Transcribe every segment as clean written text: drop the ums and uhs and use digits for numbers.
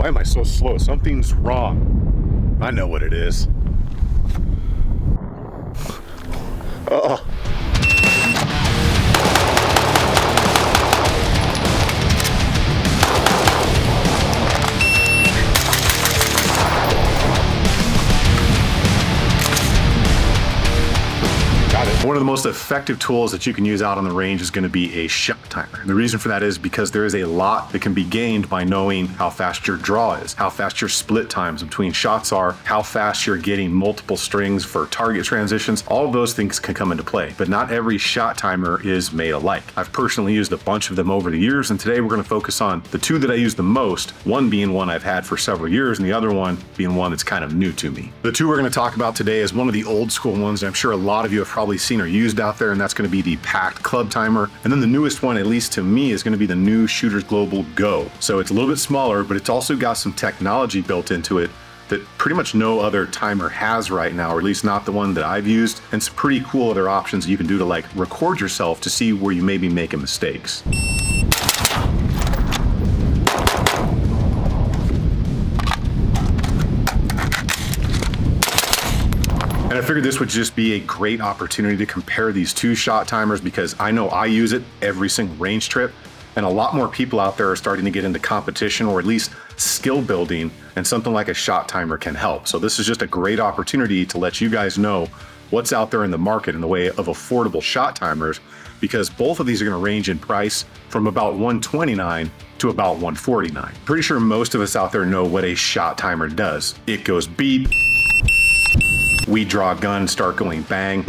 Why am I so slow? Something's wrong. I know what it is. Oh. One of the most effective tools that you can use out on the range is going to be a shot timer. And the reason for that is because there is a lot that can be gained by knowing how fast your draw is, how fast your split times between shots are, how fast you're getting multiple strings for target transitions. All of those things can come into play, but not every shot timer is made alike. I've personally used a bunch of them over the years, and today we're going to focus on the two that I use the most, one being one I've had for several years and the other one being one that's kind of new to me. The two we're going to talk about today is one of the old school ones that I'm sure a lot of you have probably seen or used out there, and that's going to be the PACT Club timer. And then the newest one, at least to me, is going to be the new Shooters Global Go. So it's a little bit smaller, but it's also got some technology built into it that pretty much no other timer has right now, or at least not the one that I've used, and some pretty cool other options you can do to like record yourself to see where you may be making mistakes. And I figured this would just be a great opportunity to compare these two shot timers because I know I use it every single range trip, and a lot more people out there are starting to get into competition or at least skill building, and something like a shot timer can help. So this is just a great opportunity to let you guys know what's out there in the market in the way of affordable shot timers, because both of these are going to range in price from about $129 to about $149. Pretty sure most of us out there know what a shot timer does. It goes beep. We draw a gun, start going bang,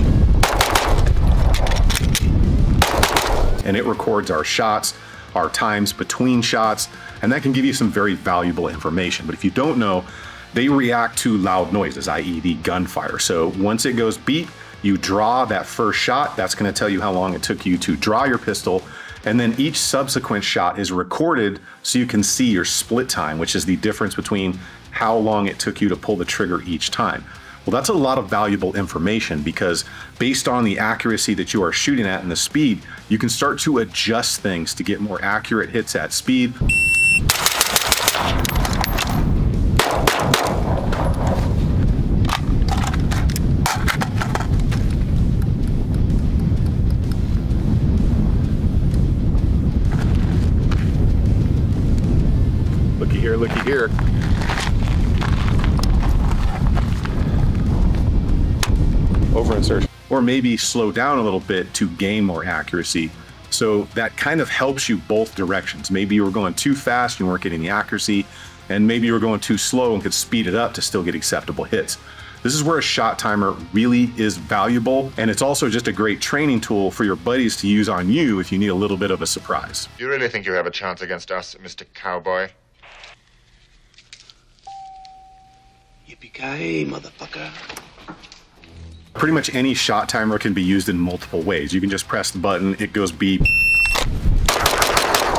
and it records our shots, our times between shots, and that can give you some very valuable information. But if you don't know, they react to loud noises, i.e. the gunfire. So once it goes beep, you draw that first shot. That's going to tell you how long it took you to draw your pistol, and then each subsequent shot is recorded so you can see your split time, which is the difference between how long it took you to pull the trigger each time. Well, that's a lot of valuable information because based on the accuracy that you are shooting at and the speed, you can start to adjust things to get more accurate hits at speed. Looky here, looky here. Over insertion, or maybe slow down a little bit to gain more accuracy. So that kind of helps you both directions. Maybe you were going too fast, you weren't getting the accuracy, and maybe you were going too slow and could speed it up to still get acceptable hits. This is where a shot timer really is valuable, and it's also just a great training tool for your buddies to use on you if you need a little bit of a surprise. You really think you have a chance against us, Mr. Cowboy? Yippee-ki-yay, motherfucker. Pretty much any shot timer can be used in multiple ways. You can just press the button, it goes beep,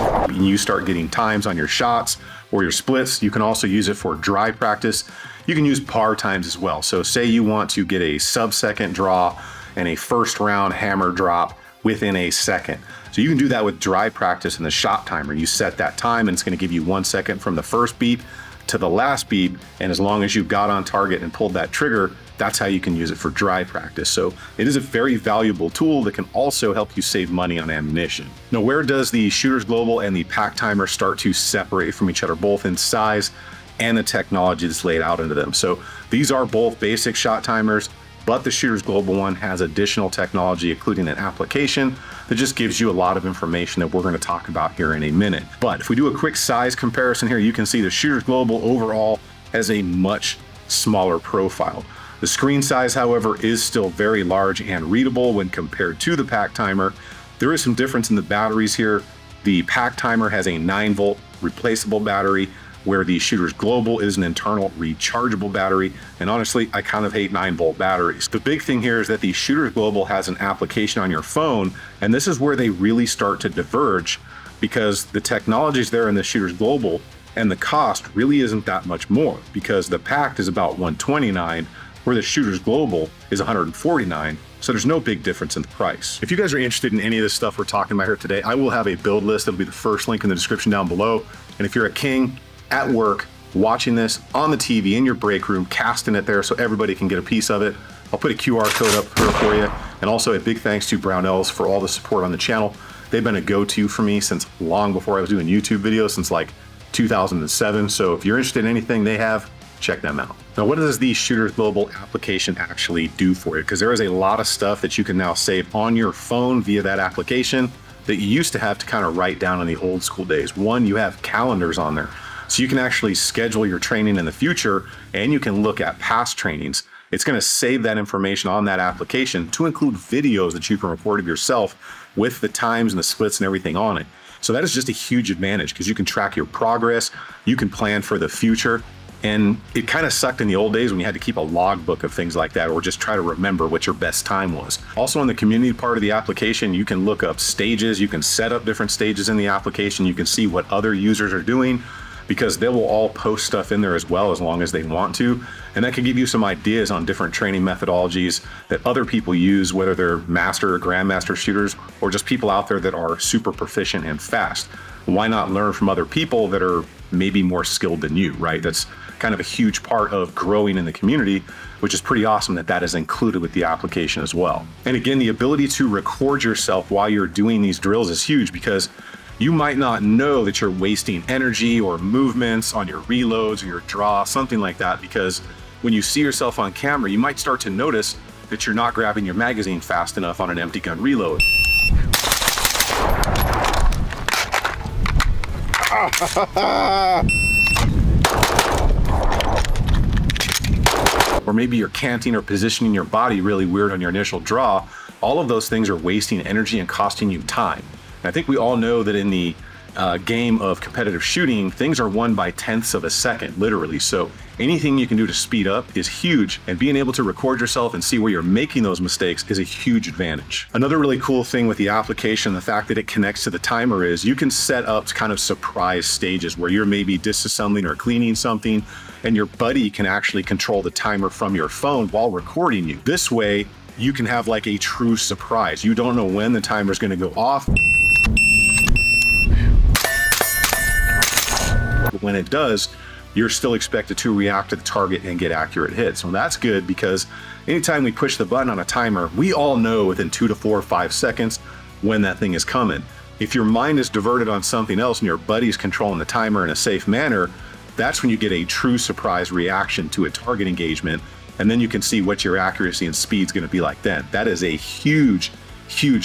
and you start getting times on your shots or your splits. You can also use it for dry practice. You can use par times as well. So say you want to get a sub-second draw and a first round hammer drop within a second. So you can do that with dry practice in the shot timer. You set that time and it's going to give you 1 second from the first beep to the last beep, and as long as you got on target and pulled that trigger, that's how you can use it for dry practice. So it is a very valuable tool that can also help you save money on ammunition. Now, where does the Shooters Global and the PACT timer start to separate from each other, both in size and the technology that's laid out into them? So these are both basic shot timers, but the Shooters Global one has additional technology, including an application that just gives you a lot of information that we're going to talk about here in a minute. But if we do a quick size comparison here, you can see the Shooters Global overall has a much smaller profile. The screen size, however, is still very large and readable when compared to the PACT timer. There is some difference in the batteries here. The PACT timer has a 9-volt replaceable battery, where the Shooters Global is an internal rechargeable battery. And honestly, I kind of hate 9-volt batteries. The big thing here is that the Shooters Global has an application on your phone, and this is where they really start to diverge, because the technology's there in the Shooters Global and the cost really isn't that much more, because the PACT is about $129, where the Shooters Global is $149. So there's no big difference in the price. If you guys are interested in any of this stuff we're talking about here today, I will have a build list. That'll be the first link in the description down below. And if you're a king, at work, watching this on the TV in your break room, casting it there so everybody can get a piece of it. I'll put a QR code up here for you. And also a big thanks to Brownells for all the support on the channel. They've been a go-to for me since long before I was doing YouTube videos, since like 2007. So if you're interested in anything they have, check them out. Now, what does the Shooters Global application actually do for you? Because there is a lot of stuff that you can now save on your phone via that application that you used to have to kind of write down in the old school days. One, you have calendars on there. So you can actually schedule your training in the future, and you can look at past trainings. It's going to save that information on that application to include videos that you can record of yourself with the times and the splits and everything on it. So that is just a huge advantage because you can track your progress, you can plan for the future. And it kind of sucked in the old days when you had to keep a logbook of things like that, or just try to remember what your best time was. Also, in the community part of the application, you can look up stages, you can set up different stages in the application, you can see what other users are doing, because they will all post stuff in there as well, as long as they want to. And that can give you some ideas on different training methodologies that other people use, whether they're master or grandmaster shooters, or just people out there that are super proficient and fast. Why not learn from other people that are maybe more skilled than you, right? That's kind of a huge part of growing in the community, which is pretty awesome that that is included with the application as well. And again, the ability to record yourself while you're doing these drills is huge, because you might not know that you're wasting energy or movements on your reloads or your draw, something like that, because when you see yourself on camera, you might start to notice that you're not grabbing your magazine fast enough on an empty gun reload. Or maybe you're canting or positioning your body really weird on your initial draw. All of those things are wasting energy and costing you time. And I think we all know that in the game of competitive shooting, things are won by tenths of a second, literally. So anything you can do to speed up is huge, and being able to record yourself and see where you're making those mistakes is a huge advantage. Another really cool thing with the application, the fact that it connects to the timer, is you can set up kind of surprise stages where you're maybe disassembling or cleaning something, and your buddy can actually control the timer from your phone while recording you. This way, you can have like a true surprise. You don't know when the timer is going to go off. When it does, you're still expected to react to the target and get accurate hits. So that's good, because anytime we push the button on a timer, we all know within 2 to 4 or 5 seconds when that thing is coming. If your mind is diverted on something else and your buddy's controlling the timer in a safe manner, that's when you get a true surprise reaction to a target engagement, and then you can see what your accuracy and speed is going to be like then. That is a huge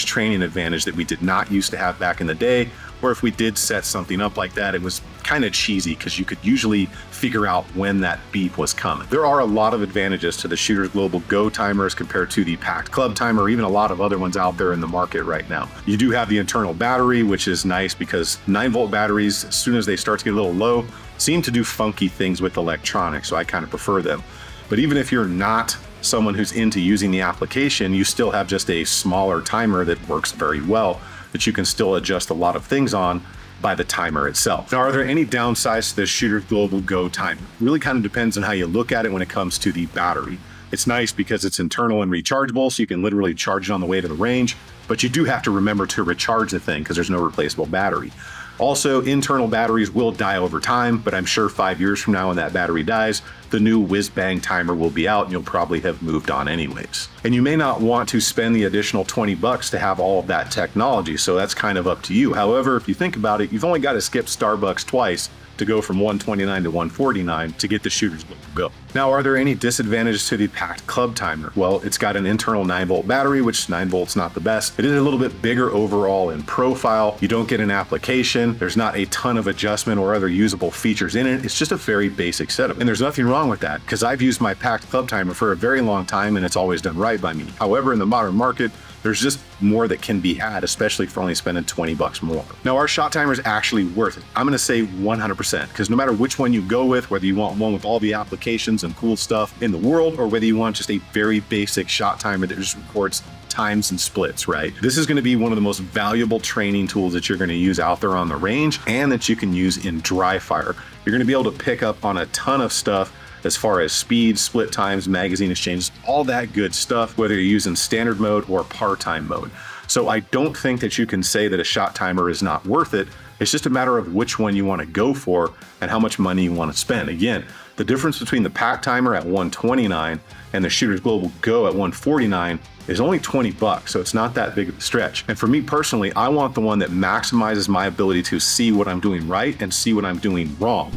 training advantage that we did not used to have back in the day, or if we did set something up like that, it was kind of cheesy because you could usually figure out when that beep was coming. There are a lot of advantages to the Shooters Global Go timers compared to the PACT Club timer, or even a lot of other ones out there in the market right now. You do have the internal battery, which is nice because 9-volt batteries, as soon as they start to get a little low, seem to do funky things with electronics, so I kind of prefer them. But even if you're not someone who's into using the application, you still have just a smaller timer that works very well, that you can still adjust a lot of things on by the timer itself. Now, are there any downsides to the Shooters Global Go timer? It really kind of depends on how you look at it when it comes to the battery. It's nice because it's internal and rechargeable, so you can literally charge it on the way to the range, but you do have to remember to recharge the thing because there's no replaceable battery. Also, internal batteries will die over time, but I'm sure 5 years from now when that battery dies, the new whiz-bang timer will be out and you'll probably have moved on anyways. And you may not want to spend the additional 20 bucks to have all of that technology, so that's kind of up to you. However, if you think about it, you've only got to skip Starbucks twice to go from $129 to $149 to get the Shooters Global Go. Now, are there any disadvantages to the PACT Club timer? Well, it's got an internal 9-volt battery, which 9 volts not the best. It is a little bit bigger overall in profile. You don't get an application. There's not a ton of adjustment or other usable features in it. It's just a very basic setup. And there's nothing wrong with that, because I've used my PACT Club timer for a very long time and it's always done right by me. However, in the modern market, there's just more that can be had, especially for only spending 20 bucks more. Now, our shot timer is actually worth it. I'm gonna say 100%, because no matter which one you go with, whether you want one with all the applications and cool stuff in the world, or whether you want just a very basic shot timer that just records times and splits, right? This is gonna be one of the most valuable training tools that you're gonna use out there on the range and that you can use in dry fire. You're gonna be able to pick up on a ton of stuff as far as speed, split times, magazine exchanges, all that good stuff, whether you're using standard mode or par time mode. So I don't think that you can say that a shot timer is not worth it It's just a matter of which one you want to go for and how much money you want to spend. Again, the difference between the PACT timer at 129 and the Shooters Global Go at 149 is only 20 bucks, so it's not that big of a stretch. And for me personally, I want the one that maximizes my ability to see what I'm doing right and see what I'm doing wrong.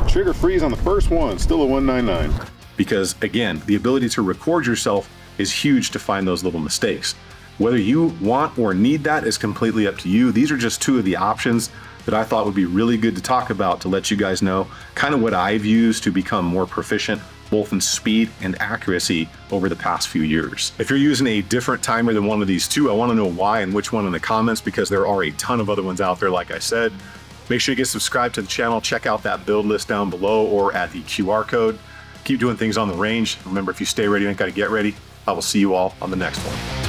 Trigger freeze on the first one, still a 199. Because again, the ability to record yourself is huge to find those little mistakes. Whether you want or need that is completely up to you. These are just two of the options that I thought would be really good to talk about to let you guys know kind of what I've used to become more proficient both in speed and accuracy over the past few years. If you're using a different timer than one of these two, I want to know why and which one in the comments, because there are a ton of other ones out there like I said. Make sure you get subscribed to the channel, check out that build list down below or at the QR code. Keep doing things on the range. Remember, if you stay ready, you ain't got to get ready. I will see you all on the next one.